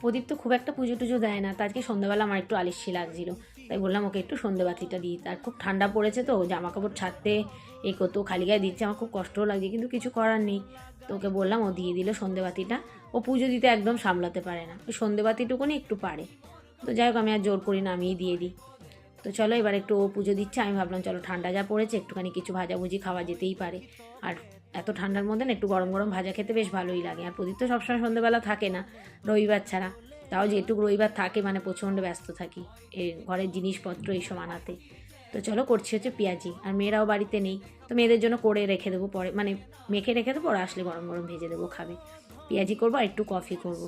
প্রদীপ তো খুব একটা পুজো টুজো দেয় না, তো আজকে সন্ধ্যাবেলা আমার একটু আলিস্যি লাগছিল, তাই বললাম ওকে একটু সন্ধ্যেবাতিটা দিই। তার খুব ঠান্ডা পড়েছে তো, জামা কাপড় ছাড়তে এই কত খালি গায়ে দিচ্ছে, আমার খুব কষ্টও লাগছে, কিন্তু কিছু করার নেই। তো ওকে বললাম, ও দিয়ে দিল সন্ধ্যেবাতিটা। ও পুজো দিতে একদম সামলাতে পারে না, ওই সন্ধ্যেবাতিটুকুনি একটু পারে। তো যাই হোক, আমি আর জোর করি না, আমিই দিয়ে দিই। তো চলো এবার একটু ও পুজো দিচ্ছে, আমি ভাবলাম চলো ঠান্ডা যা পড়েছে একটুখানি কিছু ভাজাভুজি খাওয়া যেতেই পারে। আর এত ঠান্ডার মধ্যে না একটু গরম গরম ভাজা খেতে বেশ ভালোই লাগে। আর প্রদীপ তো সবসময় সন্ধ্যেবেলা থাকে না, রবিবার ছাড়া। তাও যেটুকু রবিবার থাকে মানে প্রচণ্ড ব্যস্ত থাকি এই ঘরের জিনিসপত্র এইসব আনাতে। তো চলো করছি হচ্ছে পেঁয়াজি, আর মেয়েরাও বাড়িতে নেই, তো মেয়েদের জন্য করে রেখে দেবো পরে, মানে মেখে রেখে দেবো, ওরা আসলে গরম গরম ভেজে দেবো, খাবে। পেঁয়াজি করবো আর একটু কফি করবো।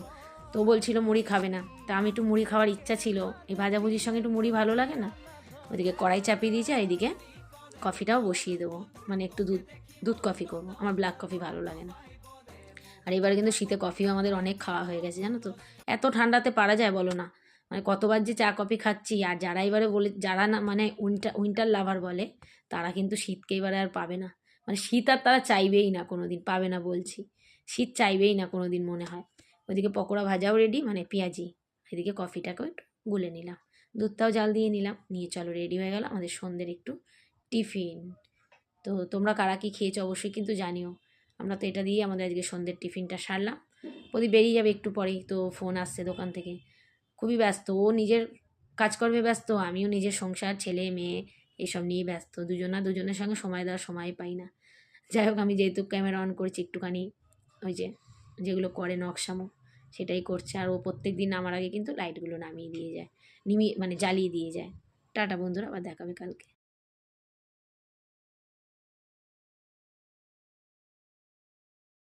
তো বলছিল মুড়ি খাবে না, তা আমি একটু মুড়ি খাওয়ার ইচ্ছা ছিল, এই ভাজাভুজির সঙ্গে একটু মুড়ি ভালো লাগে না। ওদিকে কড়াই চাপিয়ে দিয়েছি, আর এদিকে কফিটাও বসিয়ে দেবো, মানে একটু দুধ দুধ কফি করবো, আমার ব্ল্যাক কফি ভালো লাগে না। আর এবারে কিন্তু শীতে কফিও আমাদের অনেক খাওয়া হয়ে গেছে জানো তো, এত ঠান্ডাতে পারা যায় বলো না। মানে কতবার যে চা কফি খাচ্ছি, আর যারা এবারে বলে, যারা না মানে উইন্টার লাভার বলে, তারা কিন্তু শীতকে এবারে আর পাবে না। মানে শীত আর তারা চাইবেই না কোনো দিন, পাবে না বলছি, শীত চাইবেই না কোনো দিন মনে হয়। ওইদিকে পকোড়া ভাজাও রেডি, মানে পেঁয়াজি। এদিকে কফিটাকেও একটু গুলে নিলাম, দুধটাও জাল দিয়ে নিলাম, নিয়ে চলো রেডি হয়ে গেল আমাদের সন্ধ্যের একটু টিফিন। তো তোমরা কারা কী খেয়েছো অবশ্যই কিন্তু জানিও। আমরা তো এটা দিয়েই আমাদের আজকে সন্ধ্যের টিফিনটা সারলাম। প্রদীপ বেরিয়ে যাবে একটু পরেই, তো ফোন আসছে দোকান থেকে। খুবই ব্যস্ত, ও নিজের কাজকর্মে ব্যস্ত, আমিও নিজের সংসার, ছেলে মেয়ে এসব নিয়ে ব্যস্ত, দুজনের সঙ্গে সময় দেওয়ার সময় পাই না। যাই হোক, আমি যেহেতু ক্যামেরা অন করেছি একটুখানি ওই যে যেগুলো করে নকশামো সেটাই করছে। আর ও প্রত্যেক দিন আমার আগে কিন্তু লাইটগুলো নামিয়ে দিয়ে যায়, মানে জ্বালিয়ে দিয়ে যায়। টাটা বন্ধুরা, আবার দেখাবে কালকে।